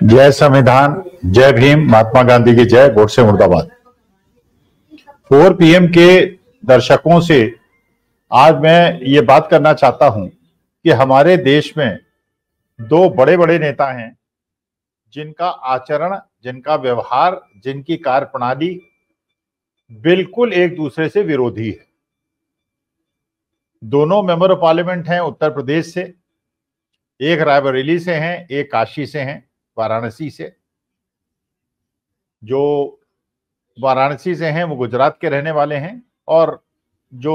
जय संविधान, जय भीम, महात्मा गांधी की जय, गोडसे मुर्दाबाद। 4 PM के दर्शकों से आज मैं ये बात करना चाहता हूं कि हमारे देश में 2 बड़े बड़े नेता हैं जिनका आचरण, जिनका व्यवहार, जिनकी कार्यप्रणाली बिल्कुल एक दूसरे से विरोधी है। दोनों मेंबर ऑफ पार्लियामेंट हैं उत्तर प्रदेश से, एक रायबरेली से हैं, एक काशी से हैं, वाराणसी से। जो वाराणसी से हैं वो गुजरात के रहने वाले हैं और जो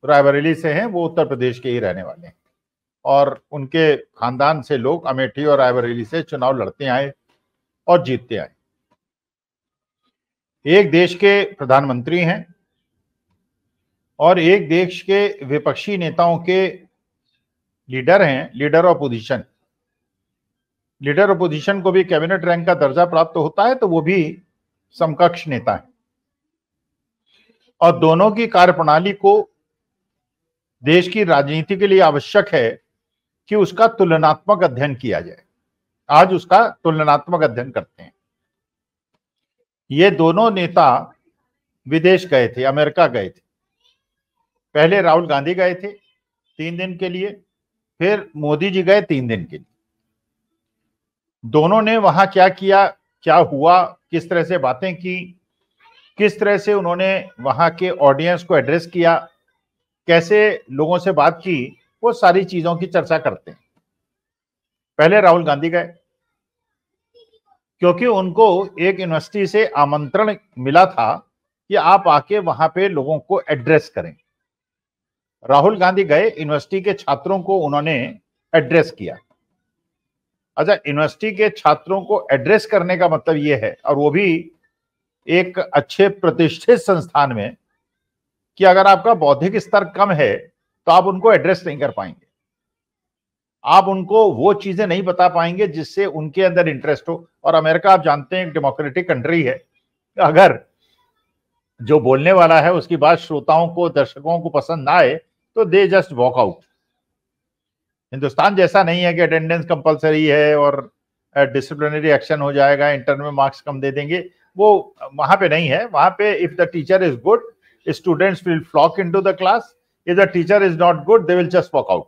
रायबरेली से हैं वो उत्तर प्रदेश के ही रहने वाले हैं। और उनके खानदान से लोग अमेठी और रायबरेली से चुनाव लड़ते आए और जीतते आए। एक देश के प्रधानमंत्री हैं और एक देश के विपक्षी नेताओं के लीडर हैं, leader of opposition. Leader opposition को भी कैबिनेट रैंक का दर्जा प्राप्त होता है, तो वो भी समकक्ष नेता है। और दोनों की कार्यप्रणाली को देश की राजनीति के लिए आवश्यक है कि उसका तुलनात्मक अध्ययन किया जाए। आज उसका तुलनात्मक अध्ययन करते हैं। ये दोनों नेता विदेश गए थे, अमेरिका गए थे। पहले राहुल गांधी गए थे 3 दिन के लिए, फिर मोदी जी गए 3 दिन के लिए। दोनों ने वहां क्या किया, क्या हुआ, किस तरह से बातें की, किस तरह से उन्होंने वहां के ऑडियंस को एड्रेस किया, कैसे लोगों से बात की, वो सारी चीजों की चर्चा करते हैं। पहले राहुल गांधी गए क्योंकि उनको एक यूनिवर्सिटी से आमंत्रण मिला था कि आप आके वहां पे लोगों को एड्रेस करें। राहुल गांधी गए, यूनिवर्सिटी के छात्रों को उन्होंने एड्रेस किया। अच्छा, यूनिवर्सिटी के छात्रों को एड्रेस करने का मतलब ये है, और वो भी एक अच्छे प्रतिष्ठित संस्थान में, कि अगर आपका बौद्धिक स्तर कम है तो आप उनको एड्रेस नहीं कर पाएंगे। आप उनको वो चीजें नहीं बता पाएंगे जिससे उनके अंदर इंटरेस्ट हो। और अमेरिका आप जानते हैं एक डेमोक्रेटिक कंट्री है। अगर जो बोलने वाला है उसकी बात श्रोताओं को, दर्शकों को पसंद ना आए तो they just walk out. Hindustan जैसा नहीं है कि अटेंडेंस कंपलसरी है और डिसिप्लिनरी एक्शन हो जाएगा, इंटरनल में मार्क्स कम दे देंगे। वो वहां पे नहीं है। वहां पे if the teacher is good, students will flock into the class. If the teacher is not good, they will just walk out,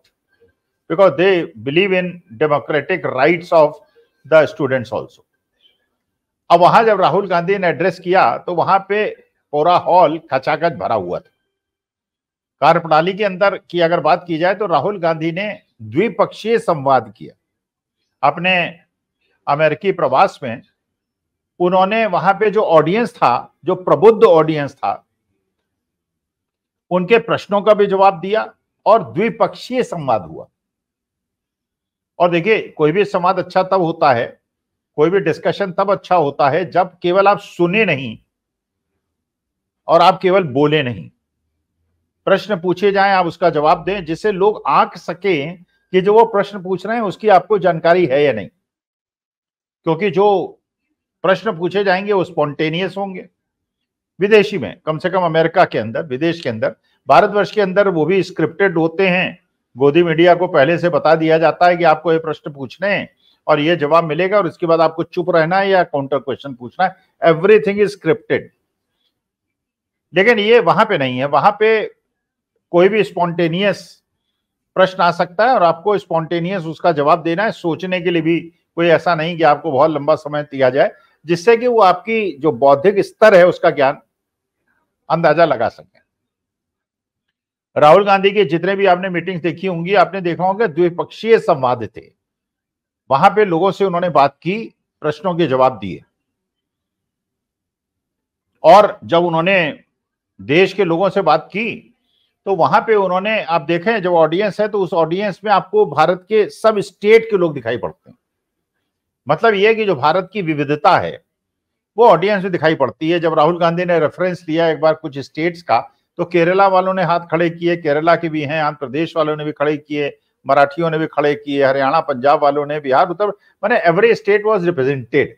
because they believe in democratic rights of the students also. अब वहां जब राहुल गांधी ने address किया तो वहां पे पूरा hall खचाखच भरा हुआ था। कार्यप्रणाली के अंदर की अगर बात की जाए तो राहुल गांधी ने द्विपक्षीय संवाद किया। अपने अमेरिकी प्रवास में उन्होंने वहां पे जो ऑडियंस था, जो प्रबुद्ध ऑडियंस था, उनके प्रश्नों का भी जवाब दिया और द्विपक्षीय संवाद हुआ। और देखिए, कोई भी संवाद अच्छा तब होता है, कोई भी डिस्कशन तब अच्छा होता है जब केवल आप सुने नहीं और आप केवल बोले नहीं। प्रश्न पूछे जाएं, आप उसका जवाब दें, जिससे लोग आंक सकें कि जो वो प्रश्न पूछ रहे हैं उसकी आपको जानकारी है या नहीं। क्योंकि जो प्रश्न पूछे जाएंगे वो स्पॉन्टेनियस होंगे। विदेशी में, कम से कम अमेरिका के अंदर, विदेश के अंदर, भारतवर्ष के अंदर वो भी स्क्रिप्टेड होते हैं। गोदी मीडिया को पहले से बता दिया जाता है कि आपको ये प्रश्न पूछने हैं और ये जवाब मिलेगा और इसके बाद आपको चुप रहना है या काउंटर क्वेश्चन पूछना है। Everything is scripted. लेकिन ये वहां पे नहीं है। वहां पे कोई भी स्पॉन्टेनियस प्रश्न आ सकता है और आपको स्पॉन्टेनियस उसका जवाब देना है। सोचने के लिए भी कोई ऐसा नहीं कि आपको बहुत लंबा समय दिया जाए, जिससे कि वो आपकी जो बौद्धिक स्तर है उसका ज्ञान अंदाजा लगा सके। राहुल गांधी के जितने भी आपने मीटिंग्स देखी होंगी, आपने देखा होगा द्विपक्षीय संवाद थे। वहां पे लोगों से उन्होंने बात की, प्रश्नों के जवाब दिए। और जब उन्होंने देश के लोगों से बात की तो वहां पे उन्होंने, आप देखें जब ऑडियंस है तो उस ऑडियंस में आपको भारत के सब स्टेट के लोग दिखाई पड़ते हैं। मतलब यह कि जो भारत की विविधता है वो ऑडियंस में दिखाई पड़ती है। जब राहुल गांधी ने रेफरेंस लिया एक बार कुछ स्टेट्स का, तो केरला वालों ने हाथ खड़े किए, केरला के भी हैं, आंध्र प्रदेश वालों ने भी खड़े किए, मराठियों ने भी खड़े किए, हरियाणा पंजाब वालों ने, बिहार, उत्तर, माने every state was represented,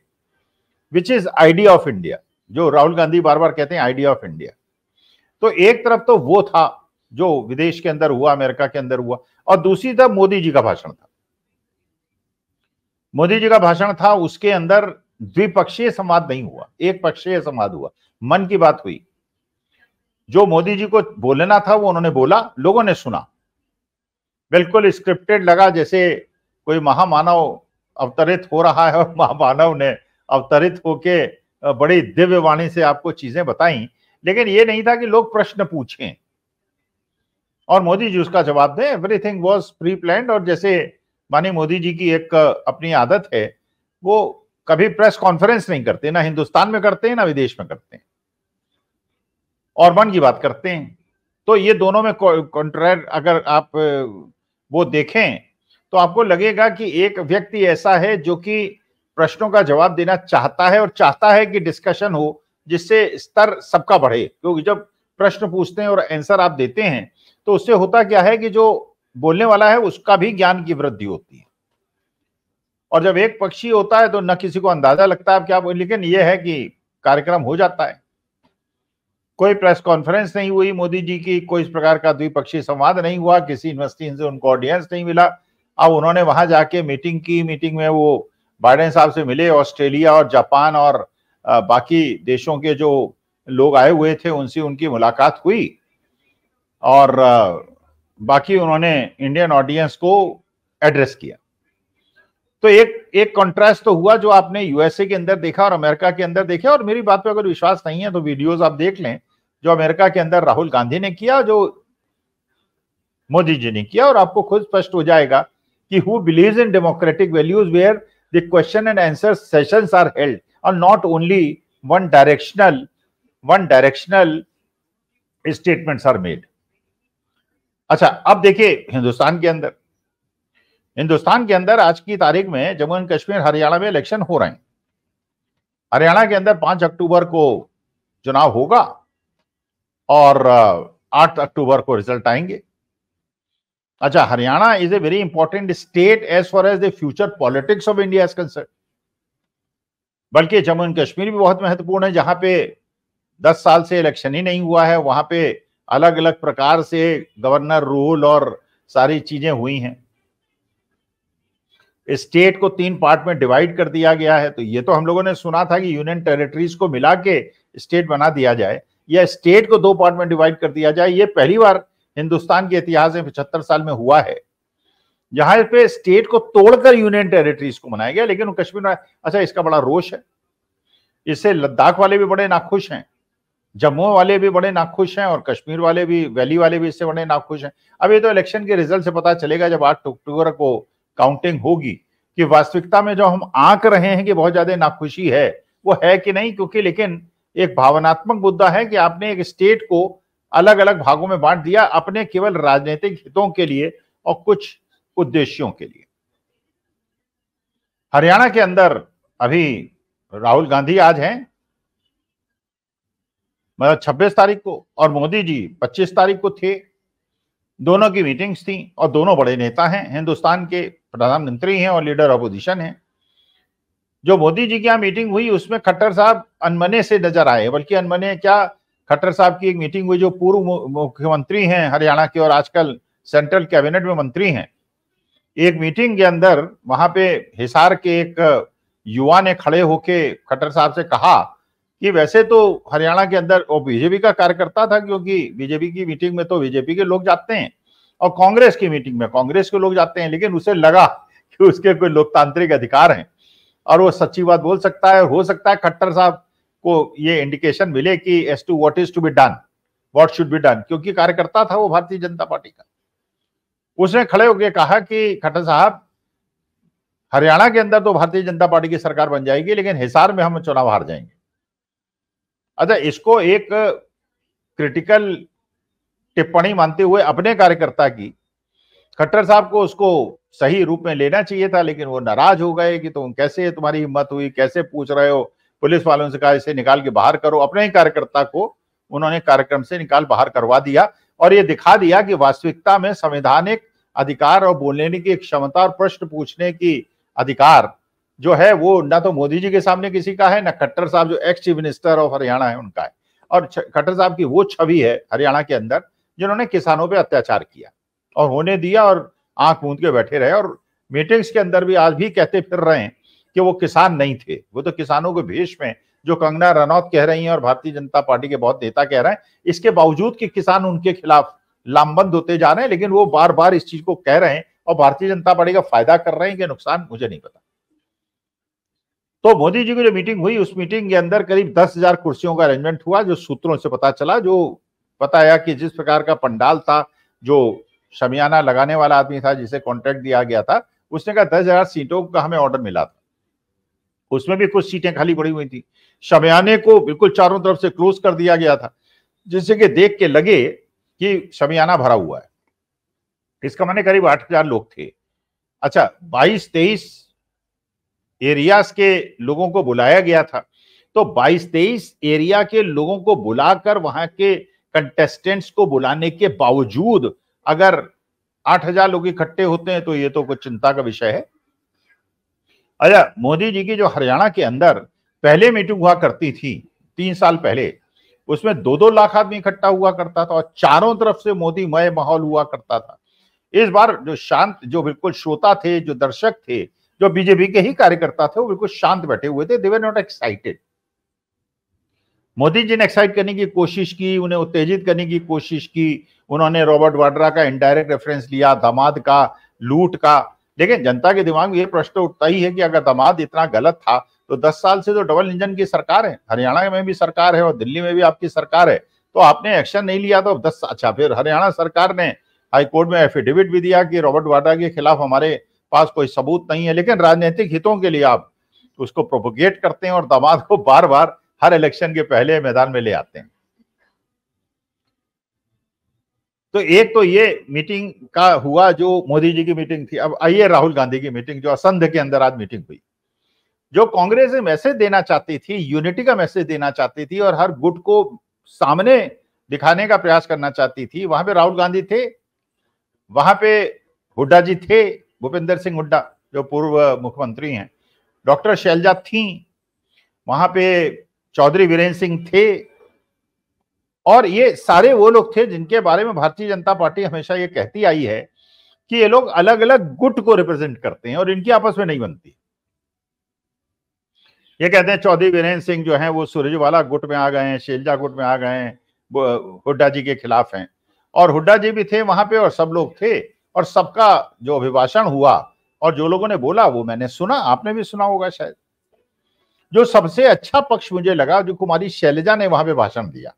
which is idea of India, जो राहुल गांधी बार बार कहते हैं आइडिया ऑफ इंडिया। तो एक तरफ तो वो था जो विदेश के अंदर हुआ, अमेरिका के अंदर हुआ, और दूसरी तरफ मोदी जी का भाषण था। मोदी जी का भाषण था, उसके अंदर द्विपक्षीय संवाद नहीं हुआ, एक पक्षीय संवाद हुआ, मन की बात हुई। जो मोदी जी को बोलना था वो उन्होंने बोला, लोगों ने सुना। बिल्कुल स्क्रिप्टेड लगा, जैसे कोई महामानव अवतरित हो रहा है और महामानव ने अवतरित होके बड़ी दिव्य वाणी से आपको चीजें बताई। लेकिन ये नहीं था कि लोग प्रश्न पूछें और मोदी जी उसका जवाब दें। Everything was pre planned. और जैसे माननीय मोदी जी की एक अपनी आदत है, वो कभी प्रेस कॉन्फ्रेंस नहीं करते, ना हिंदुस्तान में करते हैं ना विदेश में करते हैं, और मन की बात करते हैं। तो ये दोनों में कॉन्ट्रैक्ट अगर आप वो देखें तो आपको लगेगा कि एक व्यक्ति ऐसा है जो कि प्रश्नों का जवाब देना चाहता है और चाहता है कि डिस्कशन हो जिससे स्तर सबका बढ़े। क्योंकि जब प्रश्न पूछते हैं और आंसर आप देते हैं तो उससे होता क्या है कि जो बोलने वाला है उसका भी ज्ञान की वृद्धि होती है। और जब एक पक्षी होता है तो न किसी को अंदाजा लगता है क्या बोल, लेकिन यह है कि कार्यक्रम हो जाता है। कोई प्रेस कॉन्फ्रेंस नहीं हुई मोदी जी की, कोई इस प्रकार का द्विपक्षीय संवाद नहीं हुआ, किसी यूनिवर्सिटी से उनको ऑडियंस नहीं मिला। अब उन्होंने वहां जाके मीटिंग की, मीटिंग में वो बाइडेन साहब से मिले, ऑस्ट्रेलिया और जापान और बाकी देशों के जो लोग आए हुए थे उनसे उनकी मुलाकात हुई, और बाकी उन्होंने इंडियन ऑडियंस को एड्रेस किया। तो एक कॉन्ट्रास्ट तो हुआ जो आपने यूएसए के अंदर देखा और अमेरिका के अंदर देखा। और मेरी बात पे अगर विश्वास नहीं है तो वीडियोस आप देख लें जो अमेरिका के अंदर राहुल गांधी ने किया, जो मोदी जी ने किया, और आपको खुद स्पष्ट हो जाएगा कि who believes in democratic values where the question and answer sessions are held और not only one directional statements are made. अच्छा, अब देखिए हिंदुस्तान के अंदर आज की तारीख में जम्मू एंड कश्मीर, हरियाणा में इलेक्शन हो रहे हैं। हरियाणा के अंदर 5 अक्टूबर को चुनाव होगा और 8 अक्टूबर को रिजल्ट आएंगे। अच्छा, Haryana is a very important state as far as the future politics of India is concern. बल्कि जम्मू एंड कश्मीर भी बहुत महत्वपूर्ण है, जहां पे 10 साल से इलेक्शन ही नहीं हुआ है। वहां पे अलग अलग प्रकार से गवर्नर रूल और सारी चीजें हुई हैं। स्टेट को 3 पार्ट में डिवाइड कर दिया गया है। तो ये तो हम लोगों ने सुना था कि यूनियन टेरिटरीज को मिला के स्टेट बना दिया जाए, या स्टेट को 2 पार्ट में डिवाइड कर दिया जाए। ये पहली बार हिंदुस्तान के इतिहास में 75 साल में हुआ है जहां पे स्टेट को तोड़कर यूनियन टेरिटरीज को बनाया गया। लेकिन कश्मीर में अच्छा, इसका बड़ा रोष है। इससे लद्दाख वाले भी बड़े नाखुश हैं, जम्मू वाले भी बड़े नाखुश हैं, और कश्मीर वाले भी, वैली वाले भी इससे बड़े नाखुश हैं। अब ये तो इलेक्शन के रिजल्ट से पता चलेगा जब 8 अक्टूबर को काउंटिंग होगी कि वास्तविकता में जो हम आंक रहे हैं कि बहुत ज्यादा नाखुशी है वो है कि नहीं। क्योंकि लेकिन एक भावनात्मक मुद्दा है कि आपने एक स्टेट को अलग अलग भागों में बांट दिया अपने केवल राजनीतिक हितों के लिए और कुछ उद्देश्यों के लिए। हरियाणा के अंदर अभी राहुल गांधी आज हैं, मतलब 26 तारीख को, और मोदी जी 25 तारीख को थे। दोनों की मीटिंग्स थी और दोनों बड़े नेता हैं, हिंदुस्तान के प्रधानमंत्री हैं और लीडर अपोजिशन हैं। जो मोदी जी की यहाँ मीटिंग हुई उसमें खट्टर साहब अनमने से नजर आए। बल्कि अनमने क्या, खट्टर साहब की एक मीटिंग हुई जो पूर्व मुख्यमंत्री हैं हरियाणा के और आजकल सेंट्रल कैबिनेट में मंत्री हैं। एक मीटिंग के अंदर वहां पे हिसार के एक युवा ने खड़े होके खट्टर साहब से कहा कि वैसे तो हरियाणा के अंदर वो बीजेपी का कार्यकर्ता था, क्योंकि बीजेपी की मीटिंग में तो बीजेपी के लोग जाते हैं और कांग्रेस की मीटिंग में कांग्रेस के लोग जाते हैं। लेकिन उसे लगा कि उसके कोई लोकतांत्रिक अधिकार हैं और वो सच्ची बात बोल सकता है। हो सकता है खट्टर साहब को ये इंडिकेशन मिले कि as to what is to be done, what should be done, क्योंकि कार्यकर्ता था वो भारतीय जनता पार्टी का। उसने खड़े होकर कहा कि खट्टर साहब, हरियाणा के अंदर तो भारतीय जनता पार्टी की सरकार बन जाएगी लेकिन हिसार में हम चुनाव हार जाएंगे। अच्छा, इसको एक क्रिटिकल टिप्पणी मानते हुए अपने कार्यकर्ता की, खट्टर साहब को उसको सही रूप में लेना चाहिए था, लेकिन वो नाराज हो गए कि तुम कैसे, तुम्हारी हिम्मत हुई, कैसे पूछ रहे हो, पुलिस वालों से कहा इसे निकाल के बाहर करो। अपने ही कार्यकर्ता को उन्होंने कार्यक्रम से निकाल बाहर करवा दिया और ये दिखा दिया कि वास्तविकता में संवैधानिक अधिकार और बोलने की क्षमता और प्रश्न पूछने की अधिकार जो है वो ना तो मोदी जी के सामने किसी का है, ना खट्टर साहब जो ex chief minister of Haryana है उनका है। और खट्टर साहब की वो छवि है हरियाणा के अंदर जिन्होंने किसानों पे अत्याचार किया और होने दिया और आंख मूंद के बैठे रहे और मीटिंग्स के अंदर भी आज भी कहते फिर रहे हैं कि वो किसान नहीं थे, वो तो किसानों के भेष में, जो कंगना रनौत कह रही हैं और भारतीय जनता पार्टी के बहुत नेता कह रहे हैं, इसके बावजूद कि किसान उनके खिलाफ लामबंद होते जा रहे हैं, लेकिन वो बार बार इस चीज को कह रहे हैं और भारतीय जनता पार्टी का फायदा कर रहे हैं कि नुकसान, मुझे नहीं पता। तो मोदी जी की जो मीटिंग हुई, उस मीटिंग के अंदर करीब 10,000 कुर्सियों का अरेंजमेंट हुआ, जो सूत्रों से पता चला, जो बताया कि जिस प्रकार का पंडाल था, जो शमियाना लगाने वाला आदमी था जिसे कॉन्ट्रैक्ट दिया गया था, उसने कहा 10,000 सीटों का हमें ऑर्डर मिला था, उसमें भी कुछ सीटें खाली पड़ी हुई थी। शमियाने को बिल्कुल चारों तरफ से क्लोज कर दिया गया था, जिससे कि देख के लगे कि शमियाना भरा हुआ है। इसका माने करीब 8,000 लोग थे। अच्छा, 22-23 एरियाज के लोगों को बुलाया गया था, तो 22-23 एरिया के लोगों को बुलाकर वहां के कंटेस्टेंट्स को बुलाने के बावजूद अगर 8,000 लोग इकट्ठे होते हैं तो ये तो कुछ चिंता का विषय है। अच्छा, मोदी जी की जो हरियाणा के अंदर पहले मीटिंग हुआ करती थी 3 साल पहले, उसमें 2-2 लाख आदमी इकट्ठा हुआ करता था और चारों तरफ से मोदीमय माहौल हुआ करता था। इस बार जो शांत, जो बिल्कुल श्रोता थे, जो दर्शक थे, जो बीजेपी के ही कार्यकर्ता थे, वो बिल्कुल शांत बैठे हुए थे, दे were not excited. Modi ji ने एक्साइट करने की कोशिश की, उन्हें उत्तेजित करने की कोशिश की, उन्होंने रॉबर्ट वाड्रा का इनडायरेक्ट रेफरेंस लिया, दामाद का, लूट का, लेकिन जनता के दिमाग में ये प्रश्न उठता ही है कि अगर दामाद इतना गलत था तो 10 साल से तो डबल इंजन की सरकार है, हरियाणा में भी सरकार है और दिल्ली में भी आपकी सरकार है, तो आपने एक्शन नहीं लिया तो 10। अच्छा, फिर हरियाणा सरकार ने हाईकोर्ट में एफिडेविट भी दिया कि रॉबर्ट वाड्रा के खिलाफ हमारे पास कोई सबूत नहीं है, लेकिन राजनीतिक हितों के लिए आप उसको प्रोपोगेट करते हैं और दामाद को बार बार हर इलेक्शन के पहले मैदान में ले आते हैं। तो एक तो ये मीटिंग का हुआ जो मोदी जी की मीटिंग थी। अब आइए राहुल गांधी की मीटिंग, जो असंध के अंदर आज मीटिंग हुई, जो कांग्रेस मैसेज देना चाहती थी, यूनिटी का मैसेज देना चाहती थी और हर गुट को सामने दिखाने का प्रयास करना चाहती थी। वहां पे राहुल गांधी थे, वहां पे हुड्डा जी थे, भूपेंद्र सिंह हुड्डा जो पूर्व मुख्यमंत्री हैं, डॉक्टर शैलजा थी, वहां पे चौधरी वीरेंद्र सिंह थे, और ये सारे वो लोग थे जिनके बारे में भारतीय जनता पार्टी हमेशा ये कहती आई है कि ये लोग अलग अलग गुट को रिप्रेजेंट करते हैं और इनकी आपस में नहीं बनती। ये कहते हैं चौधरी वीरेंद्र सिंह जो हैं वो सुरजेवाला गुट में आ गए हैं, शैलजा गुट में आ गए हैं, हुड्डा जी के खिलाफ हैं, और हुड्डा जी भी थे वहां पे और सब लोग थे, और सबका जो अभिभाषण हुआ और जो लोगों ने बोला वो मैंने सुना, आपने भी सुना होगा शायद। जो सबसे अच्छा पक्ष मुझे लगा, जो कुमारी शैलजा ने वहां पे भाषण दिया।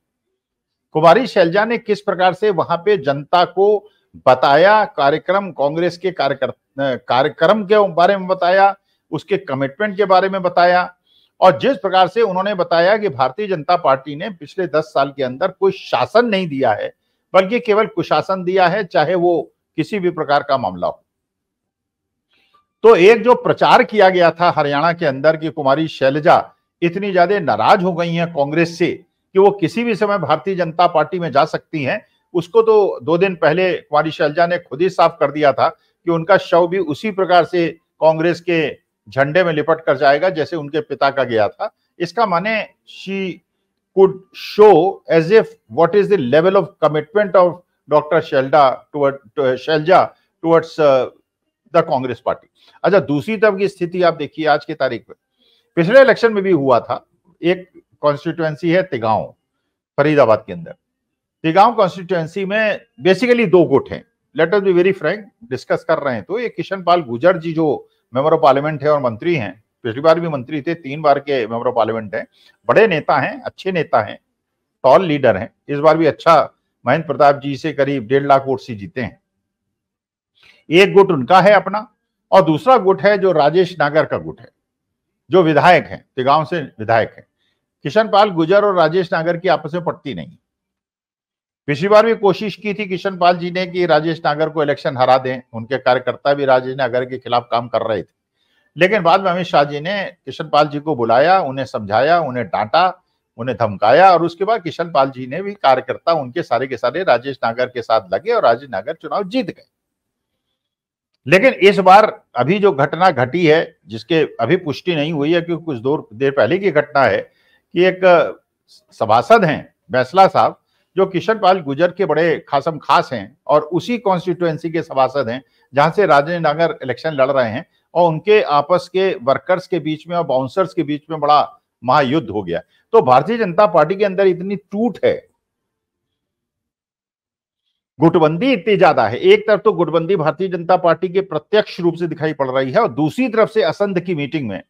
कुमारी शैलजा ने किस प्रकार से वहां पे जनता को बताया, कार्यक्रम, कांग्रेस के कार्यक्रम के बारे में बताया, उसके कमिटमेंट के बारे में बताया, और जिस प्रकार से उन्होंने बताया कि भारतीय जनता पार्टी ने पिछले 10 साल के अंदर कोई शासन नहीं दिया है, बल्कि केवल कुशासन दिया है, चाहे वो किसी भी प्रकार का मामला हो। तो एक जो प्रचार किया गया था हरियाणा के अंदर कि कुमारी शैलजा इतनी ज्यादा नाराज हो गई हैं कांग्रेस से कि वो किसी भी समय भारतीय जनता पार्टी में जा सकती हैं, उसको तो 2 दिन पहले कुमारी शैलजा ने खुद ही साफ कर दिया था कि उनका शव भी उसी प्रकार से कांग्रेस के झंडे में लिपट कर जाएगा जैसे उनके पिता का गया था। इसका माने she could show as if what is the level of commitment of doctor Shailja towards the Congress party. अच्छा, दूसरी तरफ की स्थिति आप देखिए आज की तारीख में, पिछले इलेक्शन में भी हुआ था, एक कॉन्स्टिट्यूएंसी है तिगांव, फरीदाबाद के अंदर। तिगांव कॉन्स्टिट्यूएंसी में बेसिकली 2 गुट हैं, let us be very Frank, discuss कर रहे हैं तो ये किशन पाल गुर्जर जी जो मेंबर ऑफ पार्लियामेंट है और मंत्री हैं, पिछली बार भी मंत्री थे, 3 बार के मेंबर ऑफ पार्लियामेंट हैं, बड़े नेता हैं, अच्छे नेता हैं, टॉल लीडर हैं, इस बार भी अच्छा महेंद्र प्रताप जी से करीब 1.5 लाख वोट से जीते हैं। एक गुट उनका है अपना, और दूसरा गुट है जो राजेश नागर का गुट है, जो विधायक हैं, तिगांव से विधायक हैं। किशन पाल गुर्जर और राजेश नागर की आपस में पटती नहीं। पिछली बार भी कोशिश की थी किशन पाल जी ने कि राजेश नागर को इलेक्शन हरा दें, उनके कार्यकर्ता भी राजेश नागर के खिलाफ काम कर रहे थे, लेकिन बाद में अमित शाह जी ने किशन पाल जी को बुलाया, उन्हें समझाया, उन्हें डांटा, उन्हें धमकाया, और उसके बाद किशन पाल जी ने भी कार्यकर्ता उनके सारे के सारे राजेश नागर के साथ लगे और राजेश नागर चुनाव जीत गए। लेकिन इस बार अभी जो घटना घटी है, जिसके अभी पुष्टि नहीं हुई है क्योंकि कुछ देर पहले की घटना है, कि एक सभासद हैं बैसला साहब, जो किशन पाल गुर्जर के बड़े खासम खास हैं और उसी कॉन्स्टिट्यूएंसी के सभासद हैं जहां से राजेंद्र नगर इलेक्शन लड़ रहे हैं और उनके आपस के वर्कर्स के बीच में और बाउंसर्स के बीच में बड़ा महायुद्ध हो गया। तो भारतीय जनता पार्टी के अंदर इतनी टूट है, गुटबंदी इतनी ज्यादा है। एक तरफ तो गुटबंदी भारतीय जनता पार्टी के प्रत्यक्ष रूप से दिखाई पड़ रही है और दूसरी तरफ से असंध की मीटिंग में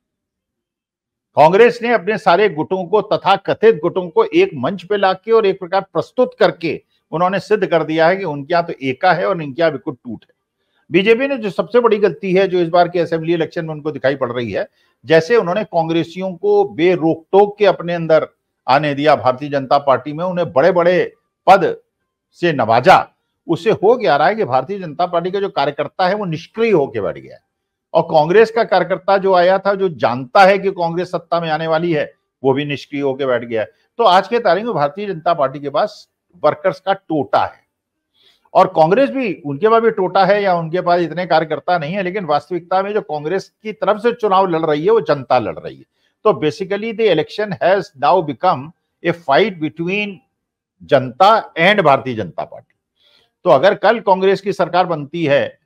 कांग्रेस ने अपने सारे गुटों को, तथा कथित गुटों को एक मंच पे लाके और एक प्रकार प्रस्तुत करके उन्होंने सिद्ध कर दिया है कि उनके यहाँ तो एका है और इनके यहाँ बिल्कुल टूट है। बीजेपी ने जो सबसे बड़ी गलती है जो इस बार के असेंबली इलेक्शन में उनको दिखाई पड़ रही है, जैसे उन्होंने कांग्रेसियों को बेरोक टोक के अपने अंदर आने दिया भारतीय जनता पार्टी में, उन्हें बड़े बड़े पद से नवाजा, उससे हो क्या रहा है कि भारतीय जनता पार्टी का जो कार्यकर्ता है वो निष्क्रिय होकर बैठ गया है और कांग्रेस का कार्यकर्ता जो आया था, जो जानता है कि कांग्रेस सत्ता में आने वाली है, वो भी निष्क्रिय होकर बैठ गया है। तो आज के तारीख में भारतीय जनता पार्टी के पास वर्कर्स का टोटा है और कांग्रेस भी, उनके पास भी टोटा है या उनके पास इतने कार्यकर्ता नहीं है, लेकिन वास्तविकता में जो कांग्रेस की तरफ से चुनाव लड़ रही है वो जनता लड़ रही है। तो basically the election has now become a fight between Janata and Bharatiya Janata party. तो अगर कल कांग्रेस की सरकार बनती है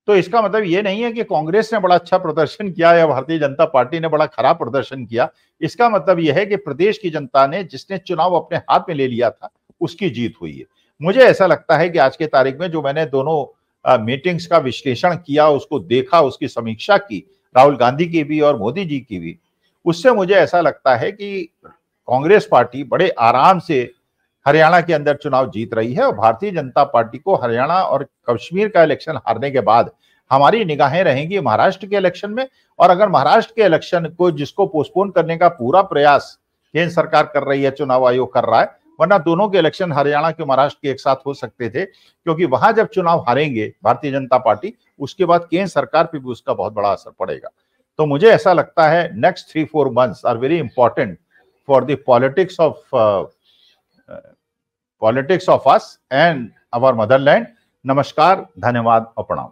तो इसका मतलब ये नहीं है कि कांग्रेस ने बड़ा अच्छा प्रदर्शन किया या भारतीय जनता पार्टी ने बड़ा खराब प्रदर्शन किया। इसका मतलब यह है कि प्रदेश की जनता ने, जिसने चुनाव अपने हाथ में ले लिया था, उसकी जीत हुई है। मुझे ऐसा लगता है कि आज के तारीख में जो मैंने दोनों मीटिंग्स का विश्लेषण किया, उसको देखा, उसकी समीक्षा की, राहुल गांधी की भी और मोदी जी की भी, उससे मुझे ऐसा लगता है कि कांग्रेस पार्टी बड़े आराम से हरियाणा के अंदर चुनाव जीत रही है और भारतीय जनता पार्टी को हरियाणा और कश्मीर का इलेक्शन हारने के बाद हमारी निगाहें रहेंगी महाराष्ट्र के इलेक्शन में। और अगर महाराष्ट्र के इलेक्शन को, जिसको पोस्टपोन करने का पूरा प्रयास केंद्र सरकार कर रही है, चुनाव आयोग कर रहा है, वरना दोनों के इलेक्शन हरियाणा के महाराष्ट्र के एक साथ हो सकते थे, क्योंकि वहां जब चुनाव हारेंगे भारतीय जनता पार्टी, उसके बाद केंद्र सरकार पर भी उसका बहुत बड़ा असर पड़ेगा। तो मुझे ऐसा लगता है next 3-4 months are very important for the politics of us and our motherland. नमस्कार, धन्यवाद और प्रणाम।